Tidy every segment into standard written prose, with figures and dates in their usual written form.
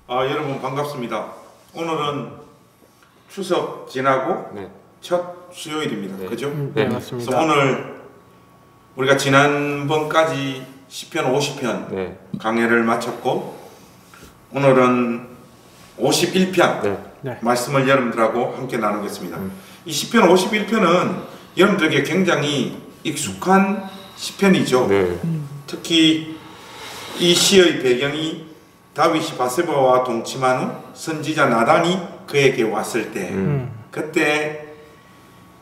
여러분 반갑습니다. 오늘은 추석 지나고 첫 수요일입니다. 그죠? 네, 맞습니다. 그래서 오늘 우리가 지난번까지 10편 50편 강해를 마쳤고 오늘은 51편 말씀을 여러분들하고 함께 나누겠습니다. 이 10편 51편은 여러분들에게 굉장히 익숙한 시편이죠. 특히 이 시의 배경이 다윗이 바세바와 동침한 후 선지자 나단이 그에게 왔을 때 그때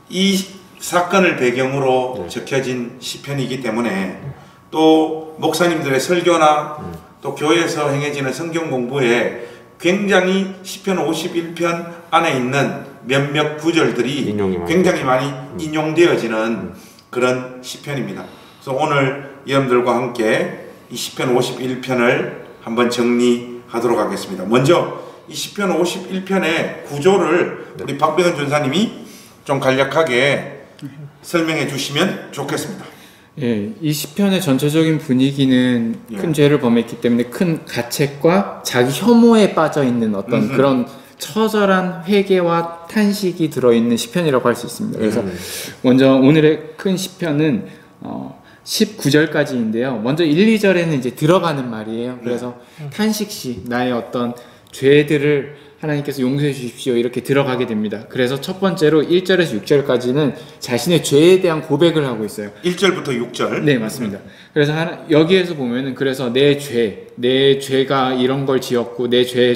이 사건을 배경으로 적혀진 시편이기 때문에 또 목사님들의 설교나 또 교회에서 행해지는 성경 공부에 굉장히 시편 51편 안에 있는 몇몇 구절들이 굉장히 많이 인용되어지는 그런 시편입니다. 그래서 오늘 여러분들과 함께 이 시편 51편을 한번 정리하도록 하겠습니다. 먼저 이 시편 51편의 구조를 우리 박병현 전사님이 좀 간략하게 설명해 주시면 좋겠습니다. 예, 이 시편의 전체적인 분위기는 큰 죄를 범했기 때문에 큰 가책과 자기 혐오에 빠져 있는 어떤 그런 처절한 회개와 탄식이 들어있는 시편이라고 할 수 있습니다. 그래서 먼저 오늘의 큰 시편은 19절까지인데요. 먼저 1, 2절에는 이제 들어가는 말이에요. 그래서 탄식시 나의 어떤 죄들을 하나님께서 용서해 주십시오 이렇게 들어가게 됩니다. 그래서 첫 번째로 1절에서 6절까지는 자신의 죄에 대한 고백을 하고 있어요. 1절부터 6절. 네, 맞습니다. 그래서 여기에서 보면은 그래서 내 죄가 이런 걸 지었고 내 죄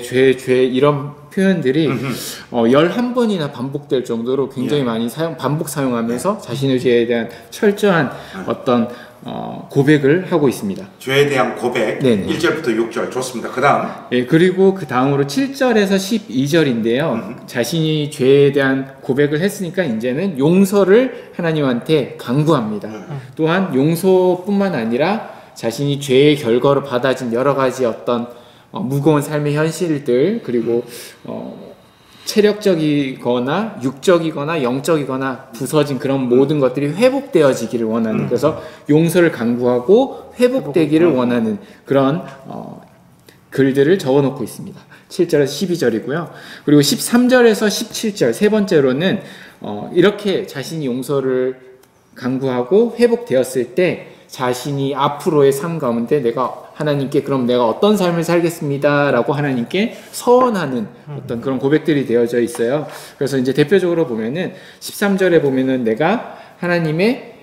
이런 표현들이 11번이나 반복될 정도로 굉장히 많이 반복 사용하면서 자신의 죄에 대한 철저한 어떤 고백을 하고 있습니다. 죄에 대한 고백. 네네. 1절부터 6절 좋습니다. 그 다음. 예, 그리고 그 다음으로 7절에서 12절인데요. 자신이 죄에 대한 고백을 했으니까 이제는 용서를 하나님한테 강구합니다. 또한 용서뿐만 아니라 자신이 죄의 결과로 받아진 여러 가지 어떤 무거운 삶의 현실들 그리고 체력적이거나 육적이거나 영적이거나 부서진 그런 모든 것들이 회복되어지기를 원하는 그래서 용서를 강구하고 회복되기를 원하는 그런 글들을 적어놓고 있습니다. 7절에서 12절이고요. 그리고 13절에서 17절 세 번째로는 이렇게 자신이 용서를 강구하고 회복되었을 때 자신이 앞으로의 삶 가운데 하나님께 그럼 내가 어떤 삶을 살겠습니다 라고 하나님께 서원하는 어떤 그런 고백들이 되어져 있어요. 그래서 이제 대표적으로 보면은 13절에 보면은 내가 하나님의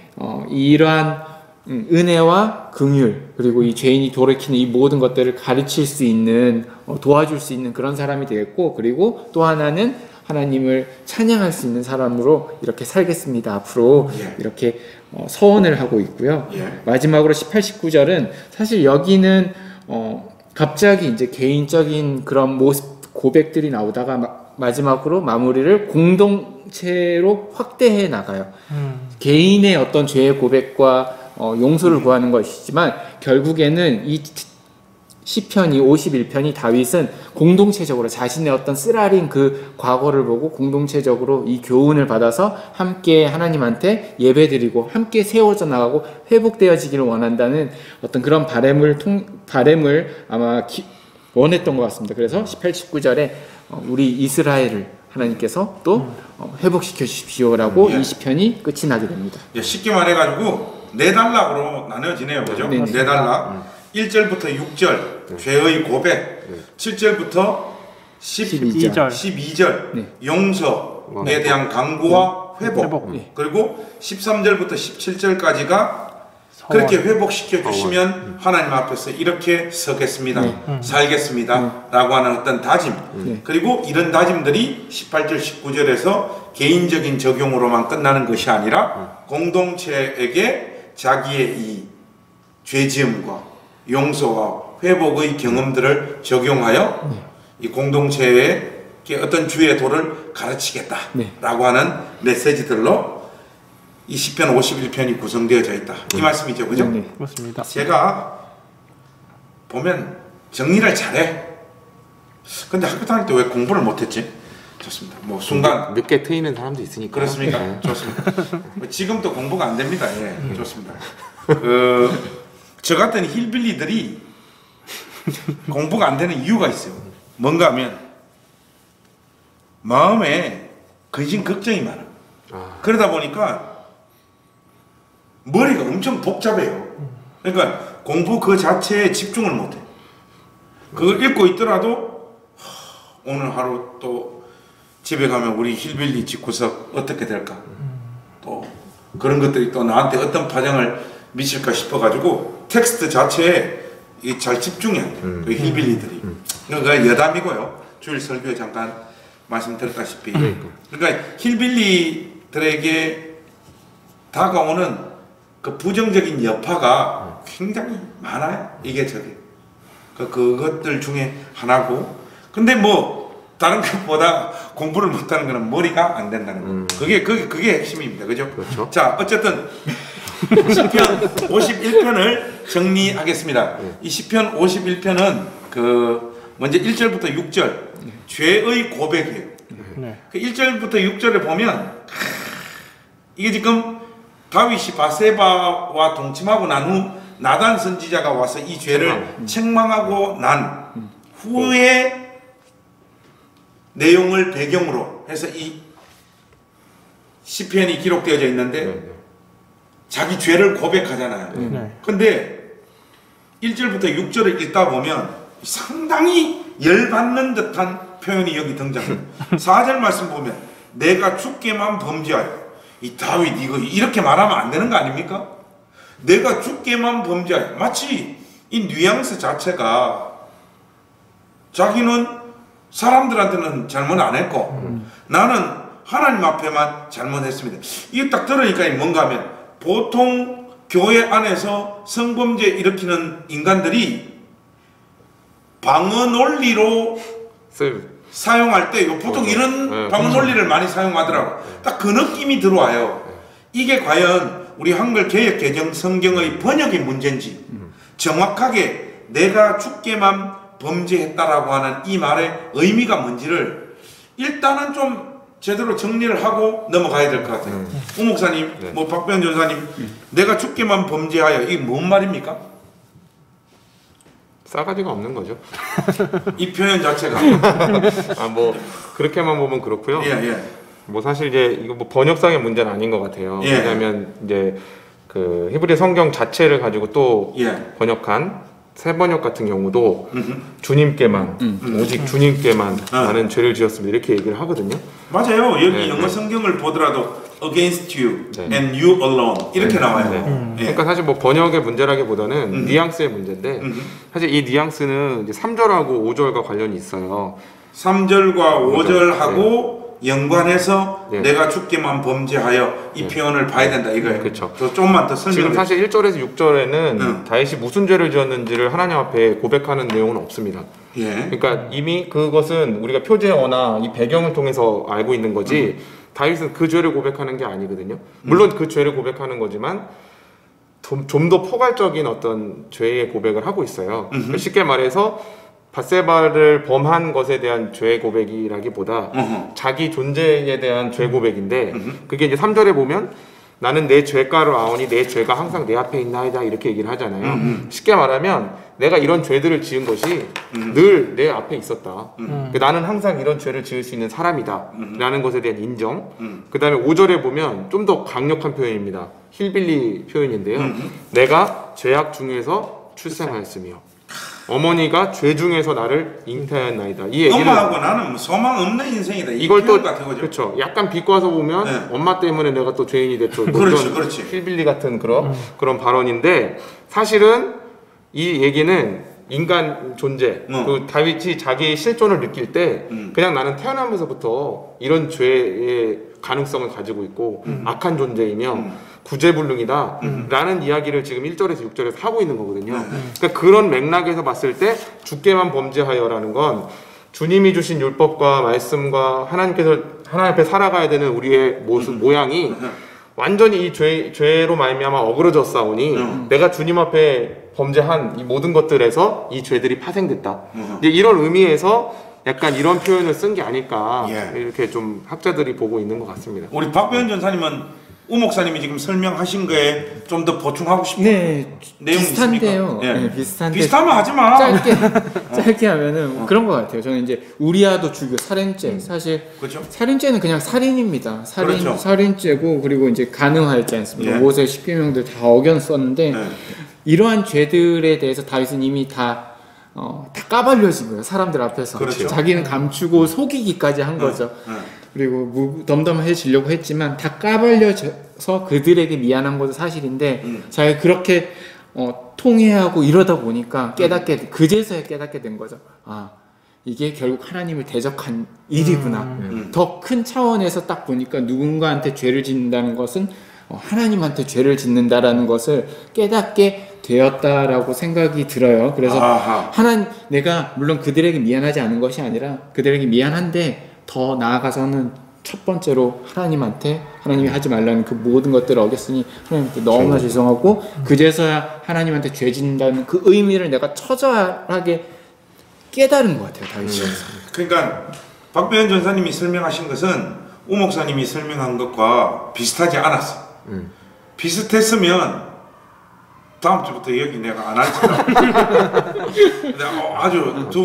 이러한 은혜와 긍휼 그리고 이 죄인이 돌이키는 이 모든 것들을 가르칠 수 있는 도와줄 수 있는 그런 사람이 되겠고 그리고 또 하나는 하나님을 찬양할 수 있는 사람으로 이렇게 살겠습니다. 앞으로 이렇게 서원을 하고 있고요. 마지막으로 18, 19절은 사실 여기는 갑자기 이제 개인적인 그런 모습 고백들이 나오다가 마지막으로 마무리를 공동체로 확대해 나가요. 개인의 어떤 죄의 고백과 용서를 구하는 것이지만 결국에는 이 시편이 51편이 다윗은 공동체적으로 자신의 어떤 쓰라린 그 과거를 보고 공동체적으로 이 교훈을 받아서 함께 하나님한테 예배드리고 함께 세워져 나가고 회복되어지기를 원한다는 어떤 그런 바램을 아마 원했던 것 같습니다. 그래서 18, 19절에 우리 이스라엘을 하나님께서 또 회복시켜 주십시오라고 이 시편이 끝이 나게 됩니다. 쉽게 말해가지고 네 단락으로 나눠지네요. 그죠? 네 단락. 1절부터 6절 죄의 고백, 7절부터 12절 용서에 대한 강구와 회복, 그리고 13절부터 17절까지가 그렇게 회복시켜 주시면 하나님 앞에서 이렇게 서겠습니다, 살겠습니다 라고 하는 어떤 다짐, 그리고 이런 다짐들이 18절 19절에서 개인적인 적용으로만 끝나는 것이 아니라 공동체에게 자기의 이 죄지음과 용서와 회복의 경험들을 적용하여 이 공동체에 어떤 주의 도를 가르치겠다라고 하는 메시지들로 이 시편 51편이 구성되어져 있다. 이 말씀이죠. 그죠? 그렇습니다. 제가 보면 정리를 잘해. 근데 학교 다닐 때 왜 공부를 못했지? 좋습니다. 뭐 순간 늦게 트이는 사람도 있으니까. 그렇습니까? 좋습니다. 지금도 공부가 안 됩니다. 좋습니다. 저 같은 힐빌리들이 공부가 안 되는 이유가 있어요. 뭔가 하면 마음에 근심 걱정이 많아. 그러다 보니까 머리가 엄청 복잡해요. 그러니까 공부 그 자체에 집중을 못해. 그걸 읽고 있더라도 오늘 하루 또 집에 가면 우리 힐빌리 집구석 어떻게 될까? 또 그런 것들이 또 나한테 어떤 파장을 미칠까 싶어가지고 텍스트 자체에 잘 집중이 안 돼요. 그 힐빌리들이. 그러니까 여담이고요. 주일 설교에 잠깐 말씀드렸다시피. 그러니까 힐빌리들에게 다가오는 그 부정적인 여파가 굉장히 많아요. 이게 저게. 그것들 중에 하나고. 근데 뭐 다른 것보다 공부를 못하는 거는 머리가 안 된다는 거. 그게 핵심입니다. 그죠? 그렇죠. 자, 어쨌든 시편 51편을 정리하겠습니다. 이 시편 51편은 그 먼저 1절부터 6절 죄의 고백이에요. 그 1절부터 6절을 보면 이게 지금 다윗이 바세바와 동침하고 난 후 나단 선지자가 와서 이 죄를 책망하고 난 후에 내용을 배경으로 해서 이 시편이 기록되어져 있는데 자기 죄를 고백하잖아요. 근데 1절부터 6절을 읽다 보면 상당히 열받는 듯한 표현이 여기 등장해요. 4절 말씀 보면 내가 주께만 범죄하여. 이 다윗 이거 이렇게 말하면 안 되는 거 아닙니까? 내가 주께만 범죄하여. 마치 이 뉘앙스 자체가 자기는 사람들한테는 잘못 안 했고 나는 하나님 앞에만 잘못했습니다. 이게 딱 들으니까 뭔가 하면 보통 교회 안에서 성범죄 일으키는 인간들이 방어 논리로 사용할 때 보통 이런 방어 논리를 많이 사용하더라고. 딱 그 느낌이 들어와요. 이게 과연 우리 한글 개역 개정 성경의 번역의 문제인지 정확하게 내가 주께만 범죄했다라고 하는 이 말의 의미가 뭔지를 일단은 좀 제대로 정리를 하고 넘어가야 될 것 같아요. 우 목사님, 뭐 박변 전사님, 내가 주께만 범죄하여 이게 뭔 말입니까? 싸가지가 없는 거죠. 이 표현 자체가 뭐 그렇게만 보면 그렇고요. 예. 뭐 사실 이제 이거 뭐 번역상의 문제는 아닌 것 같아요. 예. 왜냐하면 이제 그 히브리 성경 자체를 가지고 또 번역한 새 번역 같은 경우도 주님께만 오직 주님께만 나는 죄를 지었습니다 이렇게 얘기를 하거든요. 맞아요. 여기 영어 성경을 보더라도 against you and you alone 이렇게 나와요. 그러니까 사실 뭐 번역의 문제라기보다는 뉘앙스의 문제인데 사실 이 뉘앙스는 이제 3절하고 5절과 관련이 있어요. 3절과 5절하고 연관해서 내가 주께만 범죄하여 이 표현을 봐야 된다 이거예요. 그렇죠. 조금만 더 설명을. 지금 사실 1절에서 6절에는 다윗이 무슨 죄를 지었는지를 하나님 앞에 고백하는 내용은 없습니다. 그러니까 이미 그것은 우리가 표제어나 이 배경을 통해서 알고 있는 거지 다윗은 그 죄를 고백하는 게 아니거든요. 물론 그 죄를 고백하는 거지만 좀 더 포괄적인 어떤 죄의 고백을 하고 있어요. 쉽게 말해서 바세바를 범한 것에 대한 죄 고백이라기보다 자기 존재에 대한 죄 고백인데 그게 이제 3절에 보면 나는 내 죄가를 아오니 내 죄가 항상 내 앞에 있나이다 이렇게 얘기를 하잖아요. 쉽게 말하면 내가 이런 죄들을 지은 것이 늘 내 앞에 있었다. 나는 항상 이런 죄를 지을 수 있는 사람이다 라는 것에 대한 인정. 그 다음에 5절에 보면 좀 더 강력한 표현입니다. 힐빌리 표현인데요. 내가 죄악 중에서 출생하였으며 어머니가 죄 중에서 나를 잉태하였나이다. 이 얘기는 엄마하고 나는 소망 없는 인생이다. 이걸 또 그렇죠. 약간 비꼬아서 보면 엄마 때문에 내가 또 죄인이 됐죠. 그렇지. 힐빌리 같은 그런 발언인데 사실은 이 얘기는 인간 존재. 그 다윗이 자기의 실존을 느낄 때 그냥 나는 태어나면서부터 이런 죄의 가능성을 가지고 있고 악한 존재이며 구제불능이다 라는 이야기를 지금 1절에서 6절에서 하고 있는 거거든요. 그러니까 그런 맥락에서 봤을 때 주께만 범죄하여라는 건 주님이 주신 율법과 말씀과 하나님 앞에 살아가야 되는 우리의 모양이 완전히 이 죄로 말미암아 어그러졌사오니 내가 주님 앞에 범죄한 이 모든 것들에서 이 죄들이 파생됐다. 이제 이런 의미에서 약간 이런 표현을 쓴 게 아닐까 이렇게 좀 학자들이 보고 있는 것 같습니다. 우리 박변 전사님은 우 목사님이 지금 설명하신 거에 좀 더 보충하고 싶은 네, 내용이 비슷한데요. 있습니까? 네, 비슷한데 비슷하면 하지 마. 짧게 하면은 그런 것 같아요. 저는 이제 우리아도 주교 살인죄 사실 그렇죠. 살인죄는 그냥 살인입니다. 그렇죠. 살인죄고 그리고 이제 가늠하였지 않습니까? 예. 모세 십계명들 다 어겼었는데 네. 이러한 죄들에 대해서 다윗은 이미 다 까발려진 거예요. 사람들 앞에서. 그렇죠. 자기는 감추고 속이기까지 한 거죠. 그리고 덤덤해지려고 했지만 다 까발려져서 그들에게 미안한 것도 사실인데 자기가 그렇게 통회하고 이러다 보니까 그제서야 깨닫게 된 거죠. 아, 이게 결국 하나님을 대적한 일이구나. 더 큰 차원에서 딱 보니까 누군가한테 죄를 짓는다는 것은 하나님한테 죄를 짓는다라는 것을 깨닫게 되었다라고 생각이 들어요. 그래서 내가 물론 그들에게 미안하지 않은 것이 아니라 그들에게 미안한데 더 나아가서는 첫 번째로 하나님이 하지 말라는 그 모든 것들을 어겼으니 하나님한테 너무나 죄송하고 그제서야 하나님한테 죄 짓는다는 그 의미를 내가 처절하게 깨달은 것 같아요. 다윗이. 그러니까 박배현 전사님이 설명하신 것은 우 목사님이 설명한 것과 비슷하지 않았어. 비슷했으면 다음 주부터 여기 내가 안 할지라. 아주 두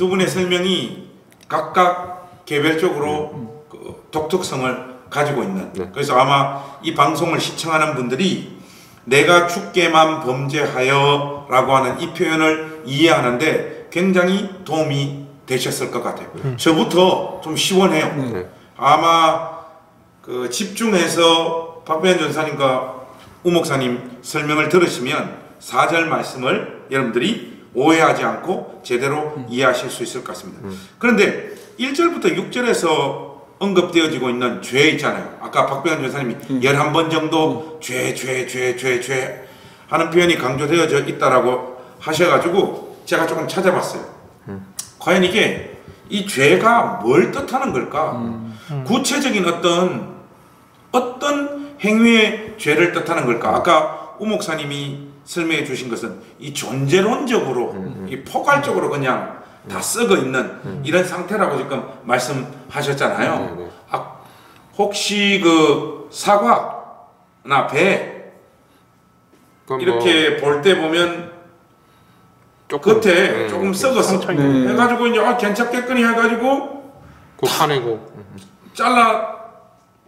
분의 설명이 각각 개별적으로 그 독특성을 가지고 있는. 그래서 아마 이 방송을 시청하는 분들이 내가 주께만 범죄하여라고 하는 이 표현을 이해하는데 굉장히 도움이 되셨을 것 같아요. 저부터 좀 시원해요. 아마 그 집중해서 박배현 전사님과 우 목사님 설명을 들으시면 4절 말씀을 여러분들이 오해하지 않고 제대로 이해하실 수 있을 것 같습니다. 그런데 1절부터 6절에서 언급되어지고 있는 죄 있잖아요. 아까 박배현 전사님이 11번 정도 죄 하는 표현이 강조되어져 있다라고 하셔가지고 제가 조금 찾아봤어요. 과연 이게 이 죄가 뭘 뜻하는 걸까? 구체적인 어떤 행위의 죄를 뜻하는 걸까? 아까 우 목사님이 설명해 주신 것은 이 존재론적으로 이 포괄적으로 그냥 다 썩어 있는 이런 상태라고 지금 말씀하셨잖아요. 혹시 그 사과나 배 이렇게 볼 때 보면 겉에 조금 썩었어. 해가지고 이제 괜찮겠거니 해가지고 파내고 잘라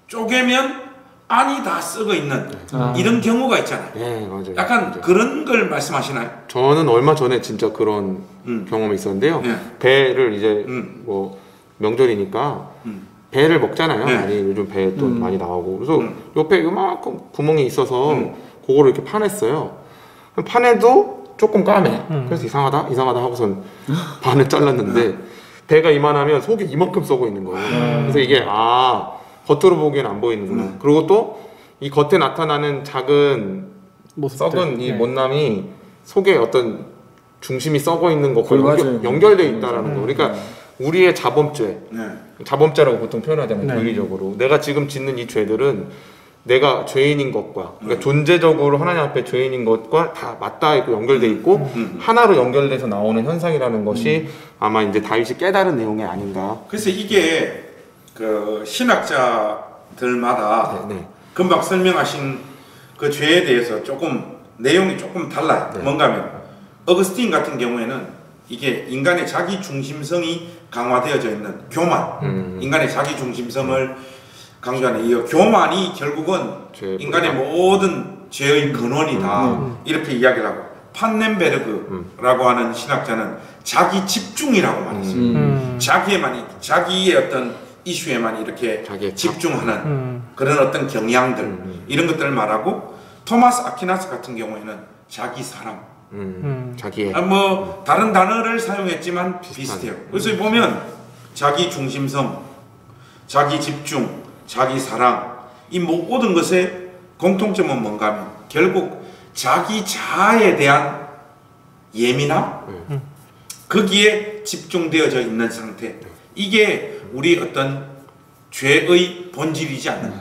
쪼개면 안이 다 썩어 있는 이런 경우가 있잖아요. 네, 맞아요. 약간 맞아요. 그런 걸 말씀하시나요? 저는 얼마 전에 진짜 그런 경험이 있었는데요. 배를 이제 뭐 명절이니까 배를 먹잖아요. 많이 요즘 배 또 많이 나오고 그래서 옆에 요만큼 구멍이 있어서 그거를 이렇게 파냈어요. 파내도 조금 까매. 그래서 이상하다 하고선 반을 잘랐는데 배가 이만하면 속이 이만큼 썩어 있는 거예요. 그래서 이게 겉으로 보기엔 안 보이는구나. 그리고 또 이 겉에 나타나는 작은 썩은 이 못남이 속에 어떤 중심이 썩어 있는 것과 연결되어 있다라는 거. 그러니까 우리의 자범죄라고 보통 표현하잖아요. 논리적으로. 내가 지금 짓는 이 죄들은 내가 죄인인 것과 그러니까 존재적으로 하나님 앞에 죄인인 것과 다 맞닿아 있고 연결돼 있고 하나로 연결돼서 나오는 현상이라는 것이 아마 이제 다윗이 깨달은 내용이 아닌가. 그래서 이게 그 신학자들마다 금방 설명하신 그 죄에 대해서 내용이 조금 달라요. 뭔가 하면 어거스틴 같은 경우에는 이게 인간의 자기 중심성이 강화되어져 있는 교만, 인간의 자기 중심성을 강조하는 이 교만이 결국은 인간의 모든 죄의 근원이다. 이렇게 이야기를 하고 판넨베르그라고 하는 신학자는 자기 집중이라고 말했어요. 자기의 어떤 이슈에만 이렇게 집중하는 그런 어떤 경향들 이런 것들을 말하고 토마스 아퀴나스 같은 경우에는 자기 사랑 자기의 뭐 다른 단어를 사용했지만 비슷해요. 그래서 보면 자기 중심성, 자기 집중, 자기 사랑 이 모든 것의 공통점은 뭔가 하면 결국 자기 자아에 대한 예민함 거기에 집중되어져 있는 상태 이게 우리 어떤 죄의 본질이지 않나.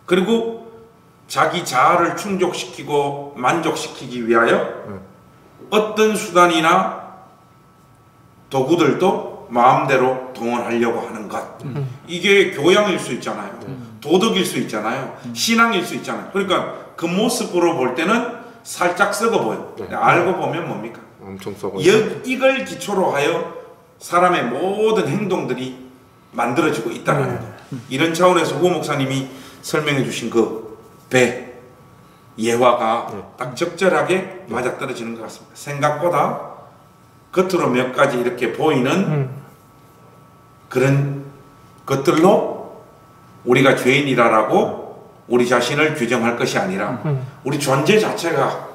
그리고 자기 자아를 충족시키고 만족시키기 위하여 어떤 수단이나 도구들도 마음대로 동원하려고 하는 것. 이게 교양일 수 있잖아요. 도덕일 수 있잖아요. 신앙일 수 있잖아요. 그러니까 그 모습으로 볼 때는 살짝 썩어 보여. 알고 보면 뭡니까? 엄청 썩어. 이걸 기초로 하여 사람의 모든 행동들이 만들어지고 있다는 거예요. 이런 차원에서 후 목사님이 설명해 주신 그 배 예화가 딱 적절하게 맞아떨어지는 것 같습니다. 생각보다 겉으로 몇 가지 이렇게 보이는 그런 것들로 우리가 죄인이라고 우리 자신을 규정할 것이 아니라 우리 존재 자체가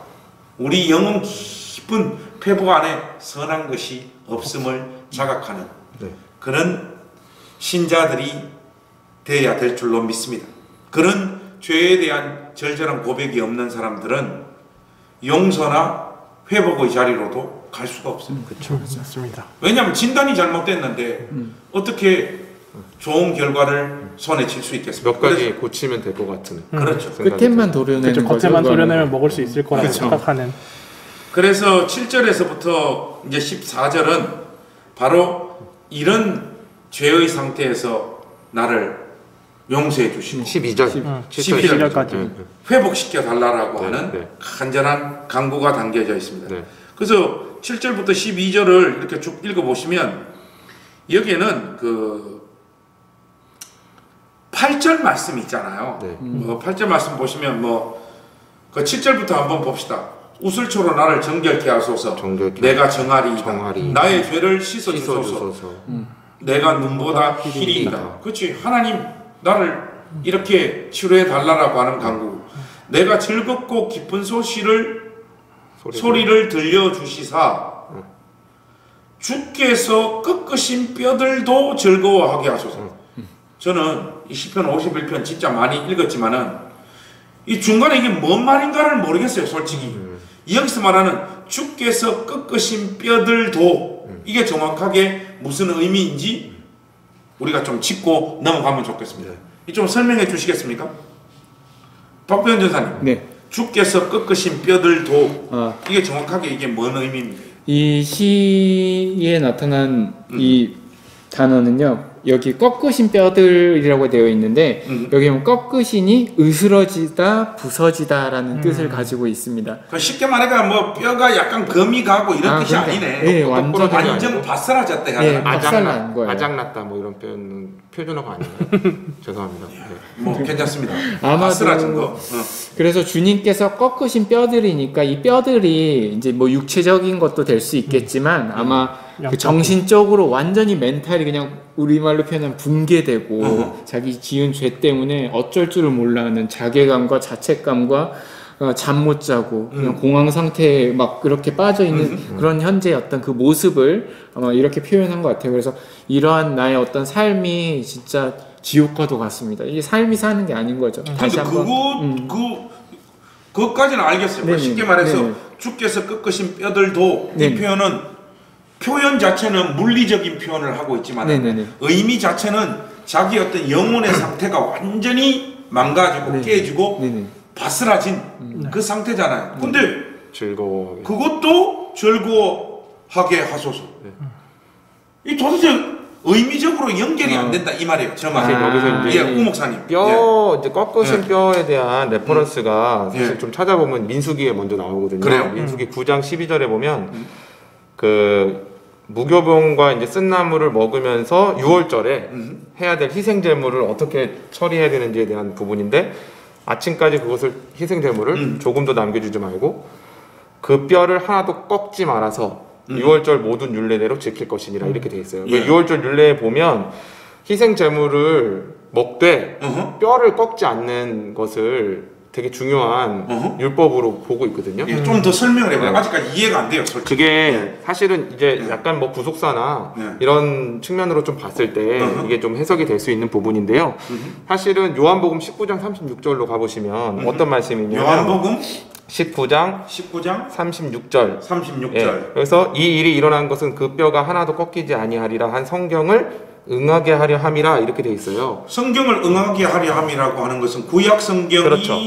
우리 영혼 깊은 폐부 안에 선한 것이 없음을 자각하는 그런 신자들이 되어야 될 줄로 믿습니다. 그런 죄에 대한 절절한 고백이 없는 사람들은 용서나 회복의 자리로도 갈 수가 없습니다. 그렇죠. 맞습니다. 왜냐하면 진단이 잘못됐는데 어떻게 좋은 결과를 손에 쥘 수 있겠습니까? 몇 가지 고치면 될 것 같은. 그렇죠. 끝에만 도려내는 그렇죠. 거죠. 겉에만 그거는. 도려내면 먹을 수 있을 거라고 그렇죠. 생각하는. 그래서 7절에서부터 이제 14절은 바로 이런 죄의 상태에서 나를 용서해 주시고 12절, 12절까지 회복시켜 달라고 네, 하는 네. 간절한 간구가 담겨져 있습니다. 네. 그래서 7절부터 12절을 이렇게 쭉 읽어보시면 여기에는 그 8절 말씀 있잖아요. 네. 8절 말씀 보시면 그 7절부터 한번 봅시다. 우슬초로 나를 정결케 하소서. 정결케 내가 정하리이다. 정하리이다. 나의 죄를 씻어주소서. 씻어주소서. 내가 눈보다 희리이다. 그렇지. 하나님 나를 이렇게 치료해 달라고 하는 간구. 내가 즐겁고 기쁜 소리를 들려주시사 주께서 꺾으신 뼈들도 즐거워하게 하소서. 저는 이 시편 51편 진짜 많이 읽었지만은 이 중간에 이게 뭔 말인가를 모르겠어요, 솔직히. 여기서 말하는 주께서 꺾으신 뼈들도 이게 정확하게 무슨 의미인지 우리가 좀 짚고 넘어가면 좋겠습니다. 이 좀 설명해 주시겠습니까? 박병현 전사님. 네. 주께서 꺾으신 뼈들도 이게 정확하게 이게 뭔 의미입니까? 이 시에 나타난 이 단어는요. 여기 꺾으신 뼈들이라고 되어 있는데 여기 보면 꺾으시니 으스러지다, 부서지다라는 뜻을 가지고 있습니다. 쉽게 말해가 뭐 뼈가 약간 금이 가고 이런 뜻이 그러니까, 아니네. 네, 완전 바스라졌다 네, 하나. 박살난 거예요. 아작났다 뭐 이런 표준어가 아닌가요? 죄송합니다. 네. 뭐 괜찮습니다. 아마도 바스라진 거. 그래서 주님께서 꺾으신 뼈들이니까 이 뼈들이 이제 뭐 육체적인 것도 될 수 있겠지만 아마 그 정신적으로 완전히 멘탈이 그냥 우리말로 표현하면 붕괴되고 자기 지은 죄 때문에 어쩔 줄을 몰라하는 자괴감과 자책감과 잠 못 자고 그냥 공황 상태에 막 그렇게 빠져 있는 그런 현재의 어떤 그 모습을 아마 이렇게 표현한 것 같아요. 그래서 이러한 나의 어떤 삶이 진짜 지옥과도 같습니다. 이게 삶이 사는 게 아닌 거죠. 다시 한번 그것까지는 알겠어요. 네네. 쉽게 말해서 네네. 주께서 꺾으신 뼈들도 이 네네. 표현 자체는 물리적인 표현을 하고 있지만 네네네. 의미 자체는 자기 어떤 영혼의 상태가 완전히 망가지고 네네. 깨지고 네네. 바스라진 그 상태잖아요. 근데 즐거워. 그것도 즐거워하게 하소서. 이 도대체 의미적으로 연결이 안 된다 이 말이에요. 저 말이. 여기서 이제 우 목사님. 이제 꺾으신 뼈에 대한 레퍼런스가 사실 좀 찾아보면 민수기에 먼저 나오거든요. 그래요? 민수기 9장 12절에 보면 그 무교병과 이제 쓴 나무를 먹으면서 6월절에 해야 될 희생 제물을 어떻게 처리해야 되는지에 대한 부분인데 아침까지 그것을 희생 제물을 조금도 남겨주지 말고 그 뼈를 하나도 꺾지 말아서 6월절 모든 율례대로 지킬 것이니라 이렇게 돼 있어요. 예. 6월절 율례에 보면 희생 제물을 먹되 뼈를 꺾지 않는 것을 되게 중요한 율법으로 보고 있거든요. 예, 좀 더 설명을 해봐요. 네. 아직까지 이해가 안 돼요, 솔직히. 그게 사실은 이제 약간 뭐 구속사나 이런 측면으로 좀 봤을 때 이게 좀 해석이 될 수 있는 부분인데요. 사실은 요한복음 19장 36절로 가보시면 어떤 말씀이냐면 요한복음 19장 36절 36절. 예, 그래서 이 일이 일어난 것은 그 뼈가 하나도 꺾이지 아니하리라 한 성경을 응하게 하려 함이라 이렇게 돼 있어요. 성경을 응하게 하려 함이라고 하는 것은 구약 성경이 그렇죠.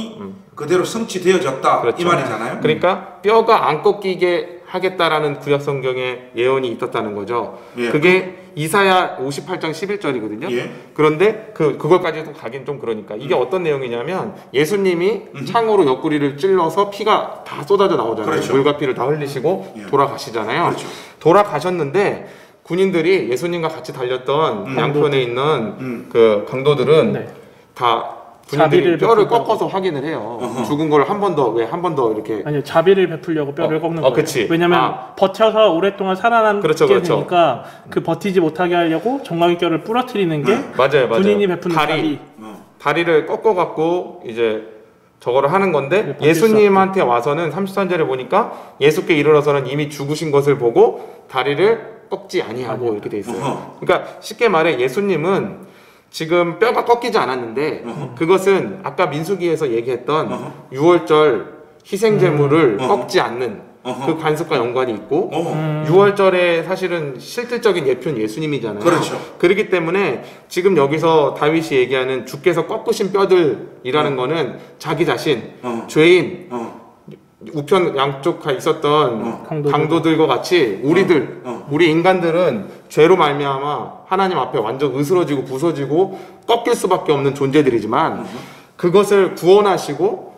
그대로 성취되어졌다 그렇죠. 이 말이잖아요. 그러니까 뼈가 안 꺾이게 하겠다라는 구약 성경의 예언이 있었다는 거죠. 예. 그게 이사야 58장 11절이거든요. 예. 그런데 그걸까지도 가긴 좀 그러니까 이게 어떤 내용이냐면 예수님이 창으로 옆구리를 찔러서 피가 다 쏟아져 나오잖아요. 그렇죠. 물과 피를 다 흘리시고 예. 돌아가시잖아요. 그렇죠. 돌아가셨는데 군인들이 예수님과 같이 달렸던 양편에 있는 그 강도들은 네. 다 군인들이 자비를 뼈를 베풀려고. 꺾어서 확인을 해요. 죽은 걸 한 번 더 왜 한 번 더 이렇게 아니요, 자비를 베풀려고 뼈를 꺾는 거예요. 그치. 왜냐면 버텨서 오랫동안 살아남게 그렇죠. 되니까 그 버티지 못하게 하려고 정강이 뼈를 부러뜨리는 게 맞아요. 군인이 베푸는 자비. 다리를 꺾어 갖고 이제 저거를 하는 건데 버틸 수 예수님한테 와서는 33절에 보니까 예수께 이르러서는 이미 죽으신 것을 보고 다리를 꺾지 아니하고 이렇게 돼 있어요. 그러니까 쉽게 말해 예수님은 지금 뼈가 꺾이지 않았는데 그것은 아까 민수기에서 얘기했던 6월절 희생제물을 꺾지 않는 그 관습과 연관이 있고 6월절에 사실은 실질적인 예표는 예수님이잖아요. 그렇죠. 그렇기 때문에 지금 여기서 다윗이 얘기하는 주께서 꺾으신 뼈들이라는 거는 자기 자신, 죄인, 우편 양쪽 있었던 강도들과 같이 우리들, 우리 인간들은 죄로 말미암아 하나님 앞에 완전 으스러지고 부서지고 꺾일 수밖에 없는 존재들이지만 그것을 구원하시고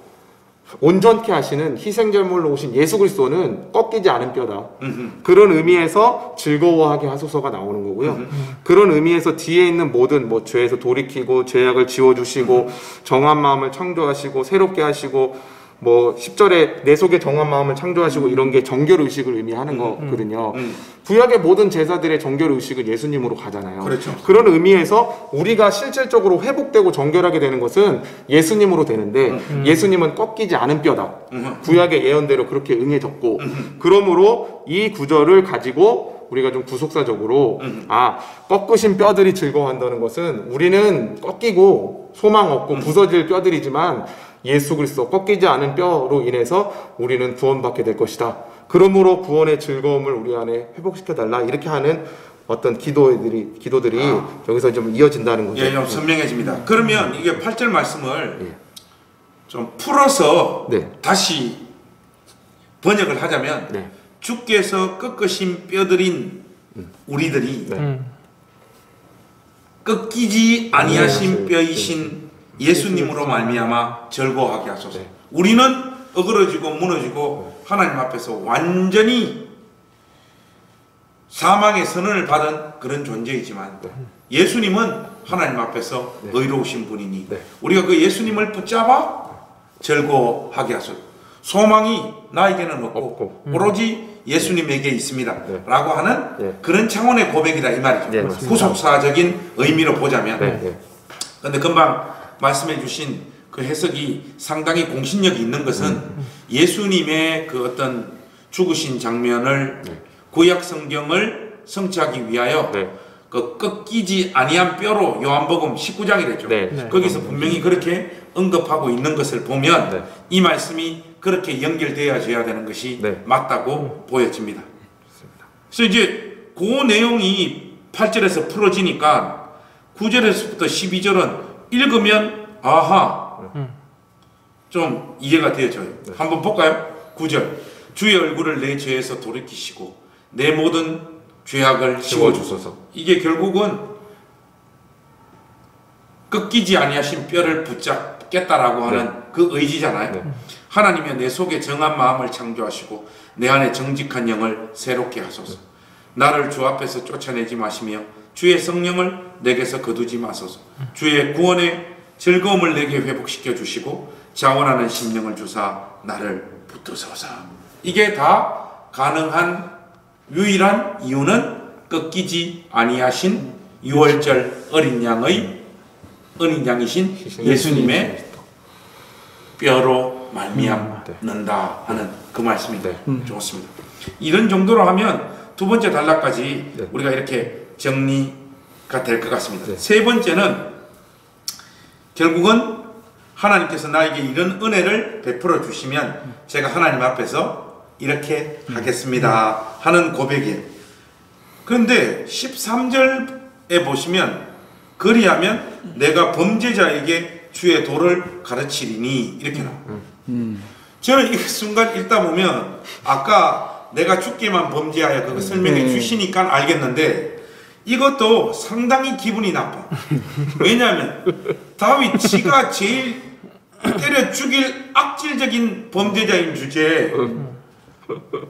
온전케 하시는 희생제물로 오신 예수 그리스도는 꺾이지 않은 뼈다. 그런 의미에서 즐거워하게 하소서가 나오는 거고요. 그런 의미에서 뒤에 있는 모든 뭐 죄에서 돌이키고 죄악을 지워주시고 정한 마음을 창조하시고 새롭게 하시고 뭐 10절에 내 속에 정한 마음을 창조하시고 이런 게 정결의식을 의미하는 거거든요. 구약의 모든 제사들의 정결의식은 예수님으로 가잖아요. 그렇죠. 그런 의미에서 우리가 실질적으로 회복되고 정결하게 되는 것은 예수님으로 되는데 예수님은 꺾이지 않은 뼈다. 구약의 예언대로 그렇게 응해졌고 그러므로 이 구절을 가지고 우리가 좀 구속사적으로 꺾으신 뼈들이 즐거워한다는 것은 우리는 꺾이고 소망 없고 부서질 뼈들이지만 예수 그리스도 꺾이지 않은 뼈로 인해서 우리는 구원받게 될 것이다. 그러므로 구원의 즐거움을 우리 안에 회복시켜 달라. 이렇게 하는 어떤 기도들이 여기서 좀 이어진다는 거죠. 예, 좀 선명해집니다. 그러면 이게 8절 말씀을 좀 풀어서 다시 번역을 하자면 주께서 꺾으신 뼈들인 우리들이 꺾이지 아니하신 뼈이신 예수님으로 말미암아 즐거워하게 하소서. 우리는 어그러지고 무너지고 하나님 앞에서 완전히 사망의 선언을 받은 그런 존재이지만 예수님은 하나님 앞에서 의로우신 분이니 우리가 그 예수님을 붙잡아 즐거워하게 하소서. 소망이 나에게는 없고 오로지 예수님에게 있습니다 라고 하는 그런 차원의 고백이다 이 말이죠. 후속사적인 의미로 보자면 그런데 금방 말씀해 주신 그 해석이 상당히 공신력이 있는 것은 예수님의 그 어떤 죽으신 장면을 구약 성경을 성취하기 위하여 그 꺾이지 아니한 뼈로 요한복음 19장이랬죠. 거기서 분명히 그렇게 언급하고 있는 것을 보면 이 말씀이 그렇게 연결되어져야 되는 것이 맞다고 보여집니다. 그래서 이제 그 내용이 8절에서 풀어지니까 9절에서부터 12절은 읽으면 좀 이해가 되어져요. 한번 볼까요? 9절 주의 얼굴을 내 죄에서 돌이키시고 내 모든 죄악을 지워주소서. 이게 결국은 꺾이지 아니하신 뼈를 붙잡겠다라고 하는 그 의지잖아요. 하나님이 내 속에 정한 마음을 창조하시고 내 안에 정직한 영을 새롭게 하소서. 나를 주 앞에서 쫓아내지 마시며 주의 성령을 내게서 거두지 마소서. 주의 구원의 즐거움을 내게 회복시켜 주시고 자원하는 심령을 주사 나를 붙드소서. 이게 다 가능한 유일한 이유는 꺾이지 아니하신 6월절 어린 양이신 예수님의 뼈로 말미암는다 하는 그 말씀입니다. 좋습니다. 이런 정도로 하면 두 번째 단락까지 우리가 이렇게 정리가 될 것 같습니다. 세 번째는 결국은 하나님께서 나에게 이런 은혜를 베풀어 주시면 제가 하나님 앞에서 이렇게 하겠습니다 하는 고백이에요. 그런데 13절에 보시면 그리하면 내가 범죄자에게 주의 도를 가르치리니 이렇게 나와요. 저는 이 순간 읽다 보면 아까 내가 죽게만 범죄하여 그거 설명해 주시니까 알겠는데 이것도 상당히 기분이 나빠. 왜냐하면 다윗 지가 제일 때려 죽일 악질적인 범죄자인 주제에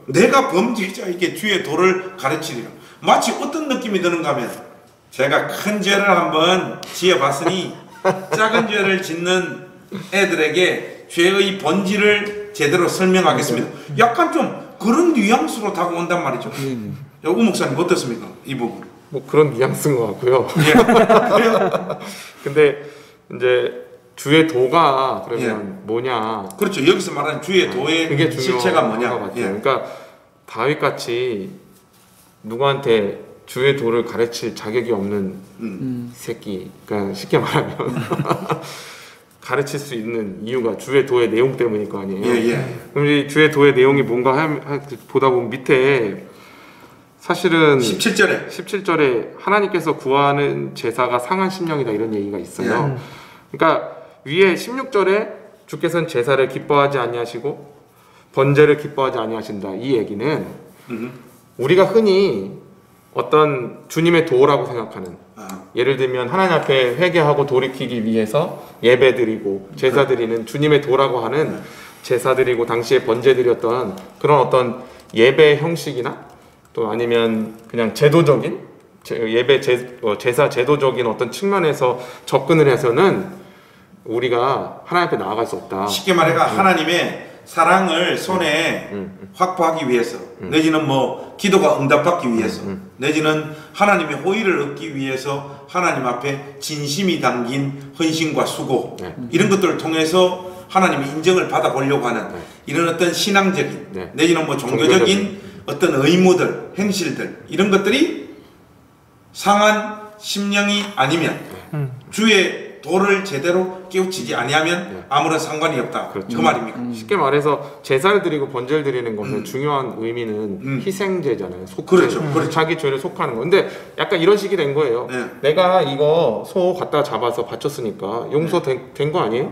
내가 범죄자에게 주의 도를 가르치리라. 마치 어떤 느낌이 드는가 하면 제가 큰 죄를 한번 지어봤으니 작은 죄를 짓는 애들에게 죄의 본질을 제대로 설명하겠습니다. 약간 좀 그런 뉘앙스로 다가온단 말이죠. 우 목사님 어떻습니까? 이 부분. 뭐 그런 뉘앙스인 것 같고요. 예. 그래요? 근데 이제 주의 도가 그러면 예. 뭐냐? 그렇죠. 여기서 말하는 주의 도의 그게 실체가 뭐냐? 것 같아요. 예. 그러니까 다윗 같이 누구한테 주의 도를 가르칠 자격이 없는 새끼. 그러니까 쉽게 말하면 가르칠 수 있는 이유가 주의 도의 내용 때문일 거 아니에요. 예. 그럼 이 주의 도의 내용이 뭔가 보다 보면 밑에 사실은 17절에 하나님께서 구하는 제사가 상한 심령이다 이런 얘기가 있어요. 그러니까 위에 16절에 주께서는 제사를 기뻐하지 아니하시고 번제를 기뻐하지 아니하신다 이 얘기는 우리가 흔히 어떤 주님의 도라고 생각하는 예를 들면 하나님 앞에 회개하고 돌이키기 위해서 예배드리고 제사드리는 주님의 도라고 하는 제사드리고 당시에 번제드렸던 그런 어떤 예배 형식이나 또 아니면 그냥 제도적인 예배 제사 제도적인 어떤 측면에서 접근을 해서는 우리가 하나님 앞에 나아갈 수 없다. 쉽게 말해가 하나님의 사랑을 손에 확보하기 위해서 내지는 뭐 기도가 응답받기 위해서 내지는 하나님의 호의를 얻기 위해서 하나님 앞에 진심이 담긴 헌신과 수고 이런 것들을 통해서 하나님의 인정을 받아보려고 하는 이런 어떤 신앙적인 내지는 뭐 종교적인 어떤 의무들, 행실들 이런 것들이 상한 심령이 아니면 주의 도를 제대로 깨우치지 아니하면 아무런 상관이 없다. 그렇죠. 그 말입니까? 쉽게 말해서 제사를 드리고 번제를 드리는 것은 중요한 의미는 희생제잖아요. 속죄. 그렇죠. 자기 죄를 속하는 거. 근데 약간 이런 식이 된 거예요. 내가 이거 소 갖다가 잡아서 바쳤으니까 용서된 거 아니에요?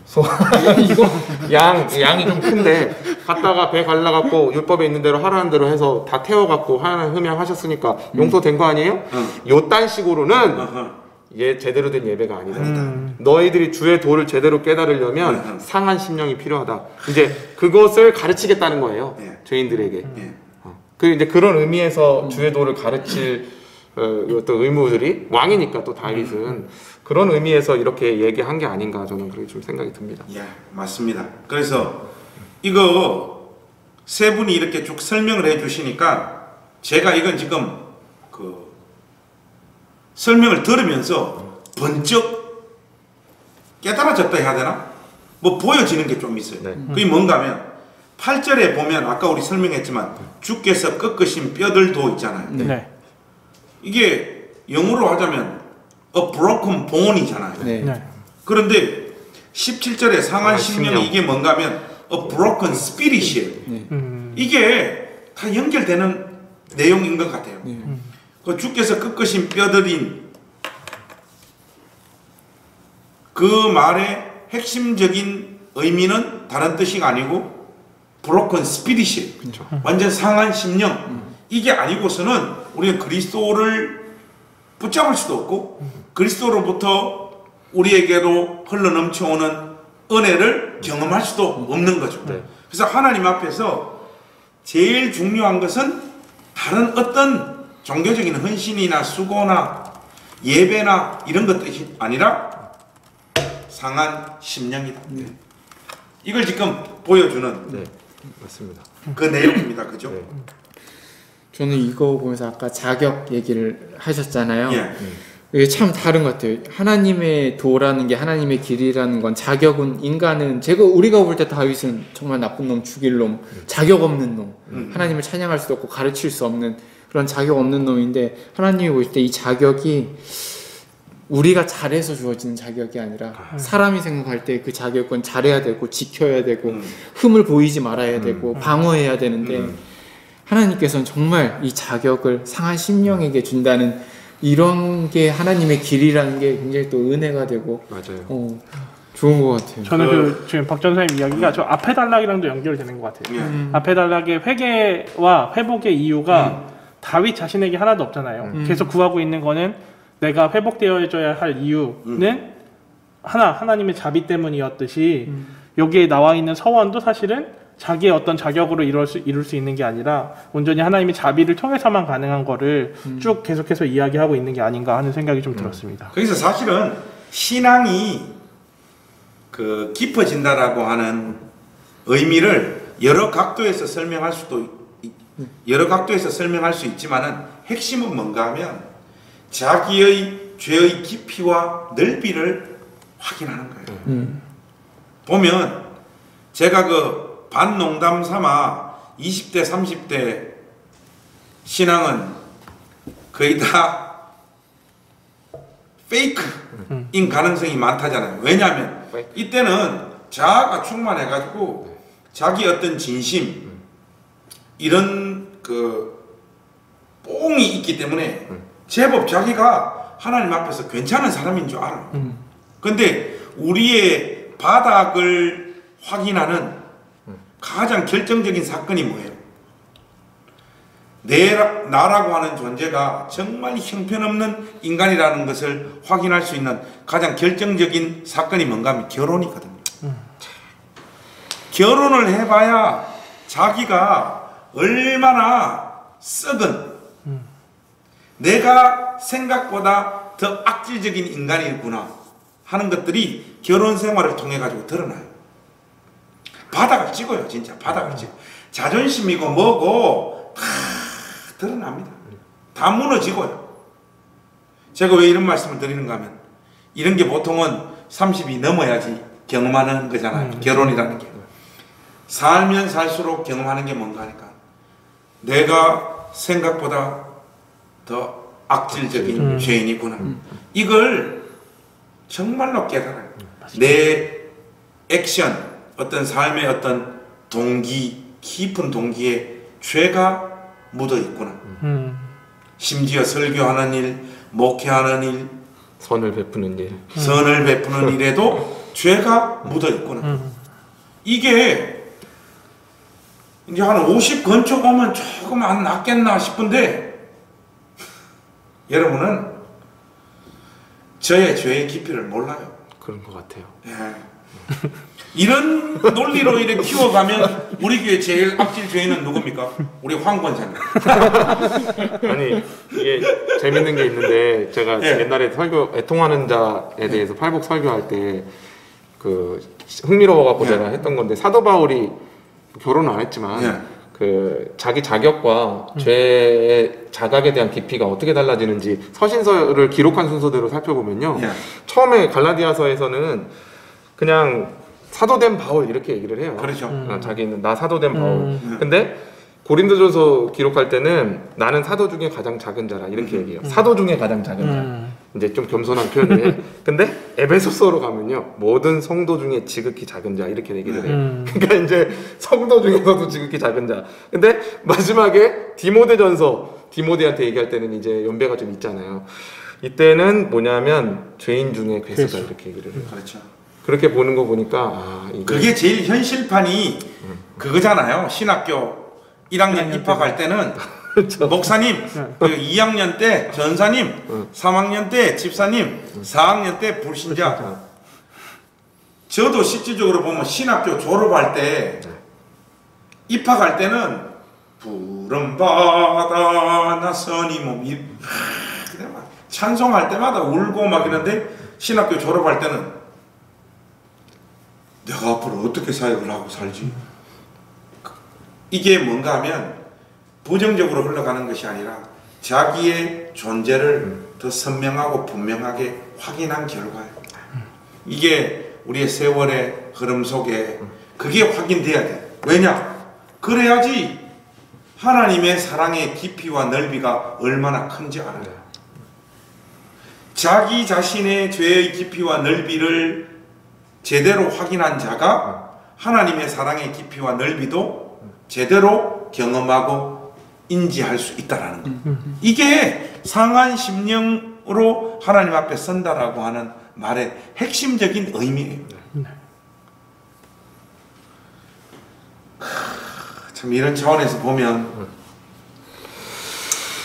소 이거 양이 좀 큰데 갖다가 배 갈라갖고 율법에 있는 대로 하라는 대로 해서 다 태워갖고 하나님 흠양하셨으니까 용서된 거 아니에요? 요딴 식으로는 제대로 된 예배가 아니다. 너희들이 주의 도를 제대로 깨달으려면 상한 심령이 필요하다. 이제 그것을 가르치겠다는 거예요. 죄인들에게. 이제 그런 의미에서 주의 도를 가르칠 어떤 의무들이 왕이니까 또 다윗은 그런 의미에서 이렇게 얘기한 게 아닌가 저는 그렇게 좀 생각이 듭니다. 예, 맞습니다. 그래서 이거 세 분이 이렇게 쭉 설명을 해주시니까 제가 이건 지금 설명을 들으면서 번쩍 깨달아졌다 해야 되나? 뭐 보여지는 게 좀 있어요. 그게 뭔가 하면 8절에 보면 아까 우리 설명했지만 주께서 꺾으신 뼈들도 있잖아요. 이게 영어로 하자면 a broken bone이잖아요. 그런데 17절에 상한 심령이 이게 뭔가 하면 a broken spirit이에요. 이게 다 연결되는 내용인 것 같아요. 그 주께서 꺾으신 뼈들인 그 말의 핵심적인 의미는 다른 뜻이 아니고 broken spirit이에요. 그렇죠. 완전 상한 심령. 이게 아니고서는 우리는 그리스도를 붙잡을 수도 없고 그리스도로부터 우리에게로 흘러넘쳐오는 은혜를 경험할 수도 없는 거죠. 그래서 하나님 앞에서 제일 중요한 것은 다른 어떤 종교적인 헌신이나 수고나 예배나 이런 것들이 아니라 상한 심령이다. 이걸 지금 보여주는 맞습니다. 그 내용입니다. 그죠? 저는 이거 보면서 아까 자격 얘기를 하셨잖아요. 이게 참 다른 것 같아요. 하나님의 도라는 게 하나님의 길이라는 건 자격은 인간은 우리가 볼 때 다윗은 정말 나쁜 놈, 죽일 놈, 자격 없는 놈, 하나님을 찬양할 수도 없고 가르칠 수 없는 그런 자격 없는 놈인데 하나님이 보실 때 이 자격이 우리가 잘해서 주어지는 자격이 아니라 사람이 생각할 때 그 자격은 잘해야 되고 지켜야 되고 흠을 보이지 말아야 되고 방어해야 되는데 하나님께서는 정말 이 자격을 상한 심령에게 준다는 이런 게 하나님의 길이라는 게 굉장히 또 은혜가 되고 맞아요. 좋은 것 같아요. 저는 지금 박 전사님 이야기가 저 앞에 단락이랑도 연결되는 것 같아요. 앞에 단락의 회개와 회복의 이유가 다윗 자신에게 하나도 없잖아요. 계속 구하고 있는 거는 내가 회복되어져야 할 이유는 하나님의 자비 때문이었듯이 여기에 나와 있는 서원도 사실은 자기의 어떤 자격으로 이룰 수 있는 게 아니라 온전히 하나님의 자비를 통해서만 가능한 거를 쭉 계속해서 이야기하고 있는 게 아닌가 하는 생각이 좀 들었습니다. 그래서 사실은 신앙이 그 깊어진다라고 하는 의미를 여러 각도에서 설명할 수 있지만은 핵심은 뭔가 하면 자기의 죄의 깊이와 넓이를 확인하는 거예요. 보면 제가 그 반농담 삼아 20대 30대 신앙은 거의 다 페이크인 가능성이 많다잖아요. 왜냐하면 이때는 자아가 충만해가지고 자기 어떤 진심 이런 그 뽕이 있기 때문에 제법 자기가 하나님 앞에서 괜찮은 사람인 줄 알아요. 근데 우리의 바닥을 확인하는 가장 결정적인 사건이 뭐예요? 나라고 하는 존재가 정말 형편없는 인간이라는 것을 확인할 수 있는 가장 결정적인 사건이 뭔가 하면 결혼이거든요. 결혼을 해봐야 자기가 얼마나 썩은 내가 생각보다 더 악질적인 인간이구나 하는 것들이 결혼 생활을 통해 가지고 드러나요. 바닥을 찍어요. 진짜 바닥을 찍어. 자존심이고 뭐고 다 드러납니다. 다 무너지고요. 제가 왜 이런 말씀을 드리는가 하면 이런 게 보통은 30이 넘어야지 경험하는 거잖아요. 결혼이라는 게. 살면 살수록 경험하는 게 뭔가 하니까 내가 생각보다 더 악질적인 죄인이구나. 이걸 정말로 깨달아요. 내 액션, 어떤 삶의 어떤 동기, 깊은 동기에 죄가 묻어 있구나. 심지어 설교하는 일, 목회하는 일, 선을 베푸는 일, 선을 베푸는 일에도 죄가 묻어 있구나. 이게 이제 한 50 근처 오면 조금 안 낫겠나 싶은데 여러분은 저의 죄의 깊이를 몰라요. 그런 것 같아요. 예. 이런 논리로 이렇게 키워가면 우리 교회 제일 악질 죄인은 누굽니까? 우리 황 권사님. 아니 이게 재밌는 게 있는데 제가 예. 옛날에 설교 애통하는 자에 대해서 팔복 설교할 때 그 흥미로워갖고 제가 했던 건데 사도 바울이 결혼은 안 했지만 그 자기 자격과 죄의 자각에 대한 깊이가 어떻게 달라지는지 서신서를 기록한 순서대로 살펴보면요. 처음에 갈라디아서에서는 그냥 사도된 바울 이렇게 얘기를 해요. 그렇죠. 자기는 나 사도된 바울. 근데 고린도전서 기록할 때는 나는 사도 중에 가장 작은 자라 이렇게 얘기해요. 사도 중에 가장 작은 자. 이제 좀 겸손한 표현을 해. 근데 에베소서로 가면요. 모든 성도 중에 지극히 작은 자 이렇게 얘기를 해요. 그러니까 이제 성도 중에서도 지극히 작은 자. 근데 마지막에 디모데한테 얘기할 때는 이제 연배가 좀 있잖아요. 이때는 뭐냐면 죄인 중에 괴수다 이렇게 얘기를 해요. 그렇죠. 그렇게 보는 거 보니까 그게 제일 현실판이 그거잖아요. 신학교 1학년 입학할 때는 그렇죠. 목사님, 2학년 때 전사님, 3학년 때 집사님, 4학년 때 불신자. 저도 실질적으로 보면 신학교 졸업할 때 입학할 때는 푸른 바다 나선이 몸 찬송할 때마다 울고 막 이러는데 신학교 졸업할 때는 내가 앞으로 어떻게 사역을 하고 살지? 이게 뭔가 하면 부정적으로 흘러가는 것이 아니라 자기의 존재를 더 선명하고 분명하게 확인한 결과예요. 이게 우리의 세월의 흐름 속에 그게 확인돼야 돼. 왜냐? 그래야지 하나님의 사랑의 깊이와 넓이가 얼마나 큰지 알아요. 자기 자신의 죄의 깊이와 넓이를 제대로 확인한 자가 하나님의 사랑의 깊이와 넓이도 제대로 경험하고 인지할 수 있다라는 것. 이게 상한 심령으로 하나님 앞에 선다라고 하는 말의 핵심적인 의미예요. 참 이런 차원에서 보면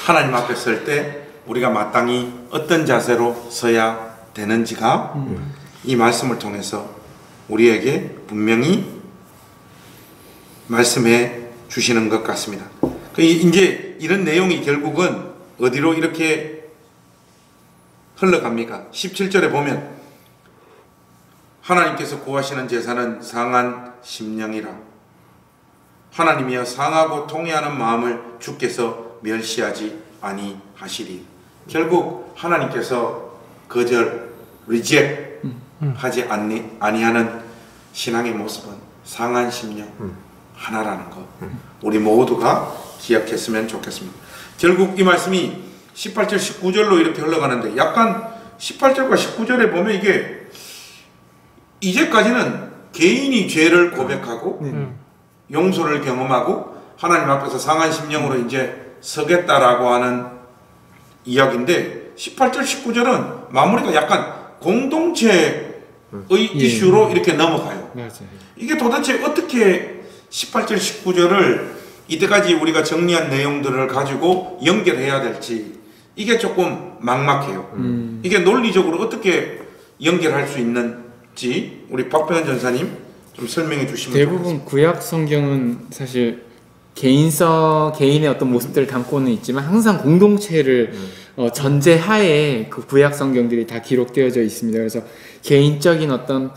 하나님 앞에 설 때 우리가 마땅히 어떤 자세로 서야 되는지가 이 말씀을 통해서 우리에게 분명히 말씀해 주시는 것 같습니다. 이제 이런 내용이 결국은 어디로 이렇게 흘러갑니까? 17절에 보면 하나님께서 구하시는 제사는 상한 심령이라 하나님이여 상하고 통회하는 마음을 주께서 멸시하지 아니하시리. 결국 하나님께서 거절, 리젝 하지 아니하는 신앙의 모습은 상한 심령 하나라는 것 우리 모두가 기억했으면 좋겠습니다. 결국 이 말씀이 18절 19절로 이렇게 흘러가는데 약간 18절과 19절에 보면 이게 이제까지는 개인이 죄를 고백하고 용서를 경험하고 하나님 앞에서 상한 심령으로 이제 서겠다라고 하는 이야기인데 18절 19절은 마무리가 약간 공동체의 이슈로 이렇게 넘어가요. 맞아요. 이게 도대체 어떻게 18절 19절을 이때까지 우리가 정리한 내용들을 가지고 연결해야 될지 이게 조금 막막해요. 이게 논리적으로 어떻게 연결할 수 있는지 우리 박병현 전사님 좀 설명해 주시면 대부분 좋겠습니다. 구약 성경은 사실 개인의 어떤 모습들을 담고는 있지만 항상 공동체를 전제하에 그 구약 성경들이 다 기록되어져 있습니다. 그래서 개인적인 어떤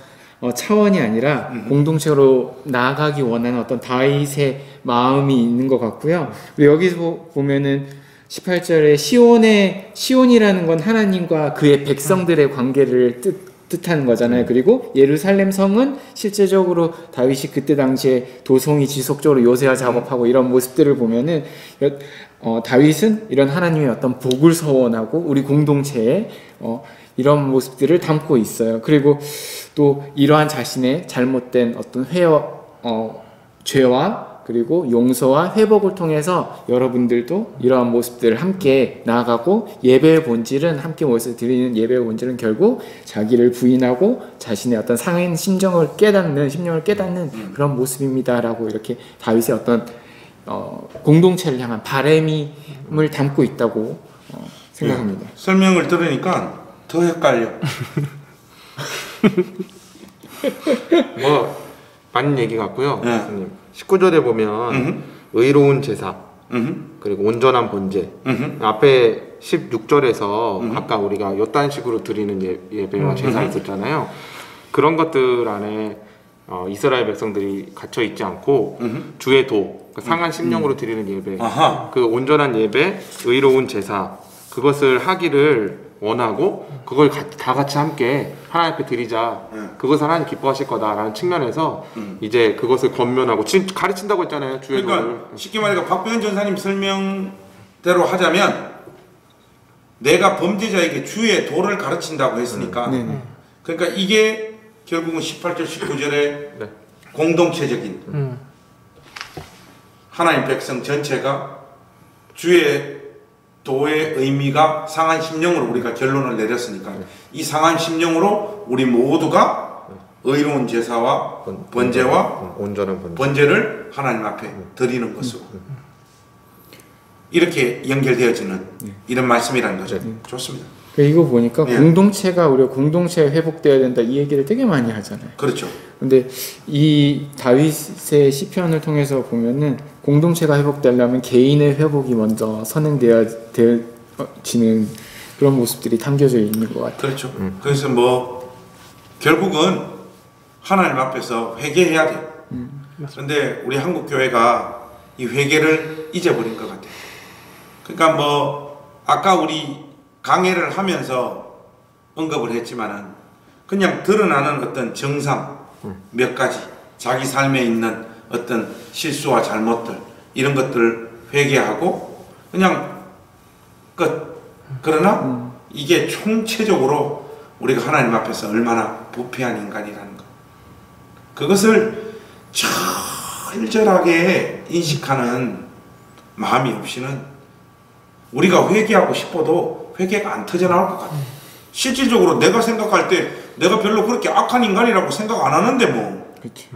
차원이 아니라 공동체로 나아가기 원하는 어떤 다윗의 마음이 있는 것 같고요. 그리고 여기서 보면은 18절에 시온이라는 건 하나님과 그의 백성들의 관계를 뜻하는 거잖아요. 그리고 예루살렘 성은 실제적으로 다윗이 그때 당시에 도성이 지속적으로 요새화 작업하고 이런 모습들을 보면은 다윗은 이런 하나님의 어떤 복을 서원하고 우리 공동체에 이런 모습들을 담고 있어요. 그리고 또 이러한 자신의 잘못된 어떤 죄와 그리고 용서와 회복을 통해서 여러분들도 이러한 모습들을 함께 나아가고 예배의 본질은 함께 모여서 드리는 예배의 본질은 결국 자기를 부인하고 자신의 어떤 상한 심령을 깨닫는 그런 모습입니다라고 이렇게 다윗의 어떤 공동체를 향한 바람을 담고 있다고 생각합니다. 설명을 들으니까 더 헷갈려. 뭐 맞는 얘기 같고요. 교수님. 19절에 보면 의로운 제사 그리고 온전한 번제 앞에 16절에서 아까 우리가 요딴 식으로 드리는 예배와 제사 있었잖아요. 그런 것들 안에 이스라엘 백성들이 갇혀 있지 않고 주의 도 상한 심령으로 드리는 예배 그 온전한 예배 의로운 제사 그것을 하기를 원하고 그걸 다 같이 함께 하나님 앞에 드리자 그것을 하나님 기뻐하실 거다라는 측면에서 이제 그것을 권면하고 가르친다고 했잖아요. 주의 그러니까 도를. 쉽게 말해서 박병현 전사님 설명대로 하자면 내가 범죄자에게 주의 도를 가르친다고 했으니까 그러니까 이게 결국은 18절 19절의 공동체적인 하나님 백성 전체가 주의 도의 의미가 상한 심령으로 우리가 결론을 내렸으니까 이 상한 심령으로 우리 모두가 의로운 제사와 번제와 온전한 번제를 하나님 앞에 드리는 것으로 이렇게 연결되어지는 이런 말씀이라는 거죠. 좋습니다. 이거 보니까 공동체가 우리가 공동체가 회복되어야 된다 이 얘기를 되게 많이 하잖아요. 그렇죠. 근데 이 다윗의 시편을 통해서 보면은 공동체가 회복되려면 개인의 회복이 먼저 선행되어지는 그런 모습들이 담겨져 있는 것 같아요. 그렇죠. 그래서 뭐 결국은 하나님 앞에서 회개해야 돼요. 그런데 우리 한국 교회가 이 회개를 잊어버린 것 같아요. 그러니까 뭐 아까 우리 강해를 하면서 언급을 했지만은 그냥 드러나는 어떤 정상 몇 가지 자기 삶에 있는 어떤 실수와 잘못들 이런 것들을 회개하고 그냥 끝. 그러나 이게 총체적으로 우리가 하나님 앞에서 얼마나 부패한 인간이라는 것 그것을 철저하게 인식하는 마음이 없이는 우리가 회개하고 싶어도 회개가 안 터져나올 것 같아요. 실질적으로 내가 생각할 때 내가 별로 그렇게 악한 인간이라고 생각 안 하는데 뭐. 그렇죠.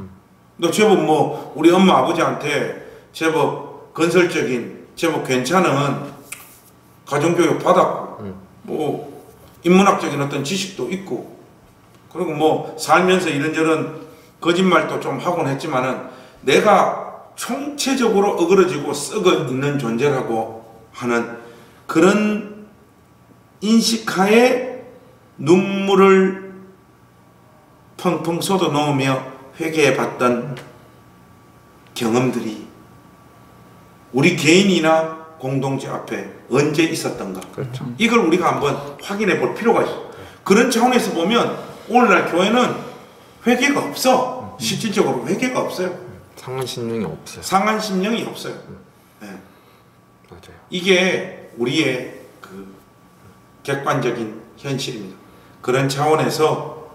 너 제법 뭐 우리 엄마 아버지한테 제법 건설적인 제법 괜찮은 가정교육 받았고 뭐 인문학적인 어떤 지식도 있고 그리고 뭐 살면서 이런저런 거짓말도 좀 하곤 했지만은 내가 총체적으로 어그러지고 썩어 있는 존재라고 하는 그런 인식하에 눈물을 펑펑 쏟아 놓으며 회개해 봤던 경험들이 우리 개인이나 공동체 앞에 언제 있었던가. 그렇죠. 이걸 우리가 한번 확인해 볼 필요가 있어요. 그런 차원에서 보면 오늘날 교회는 회개가 없어. 실질적으로 회개가 없어요. 상한 심령이 없어요. 상한 심령이 없어요. 네. 맞아요. 이게 우리의 그 객관적인 현실입니다. 그런 차원에서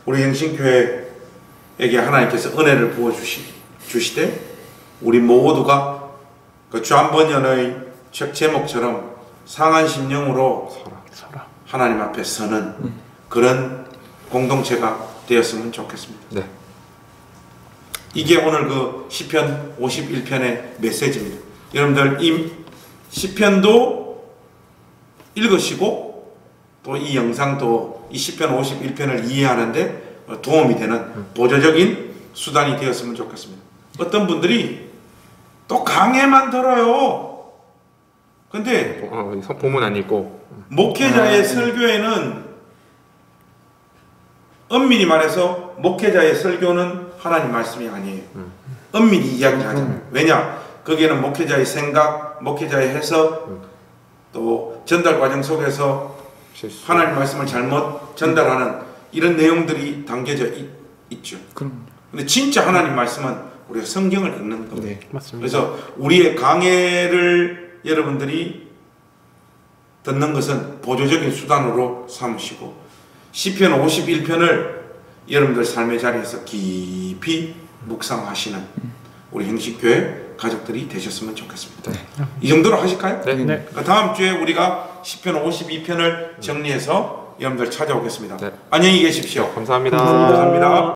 우리 행신교회에게 하나님께서 은혜를 부어 주시되 우리 모두가 그 주한번연의 책 제목처럼 상한 심령으로 서라. 하나님 앞에 서는 그런 공동체가 되었으면 좋겠습니다. 네. 이게 오늘 그 시편 51편의 메시지입니다. 여러분들 이 시편도 읽으시고 또 이 영상도 이 시편 51편을 이해하는데 도움이 되는 보조적인 수단이 되었으면 좋겠습니다. 어떤 분들이 또 강해만 들어요. 근데 본문 안 읽고 목회자의 설교에는 엄밀히 말해서 목회자의 설교는 하나님 말씀이 아니에요. 엄밀히 이야기하잖아요. 왜냐? 거기에는 목회자의 생각, 목회자의 해석, 또 전달 과정 속에서 실수. 하나님 말씀을 잘못 전달하는 이런 내용들이 담겨져 있죠. 근데 진짜 하나님 말씀은 우리가 성경을 읽는 겁니다. 네, 맞습니다. 그래서 우리의 강해를 여러분들이 듣는 것은 보조적인 수단으로 삼으시고 시편 51편을 여러분들 삶의 자리에서 깊이 묵상하시는 우리 행식교회 가족들이 되셨으면 좋겠습니다. 이 정도로 하실까요? 네. 네. 다음 주에 우리가 시편 52편을 정리해서 여러분들 찾아오겠습니다. 네. 안녕히 계십시오. 감사합니다. 감사합니다.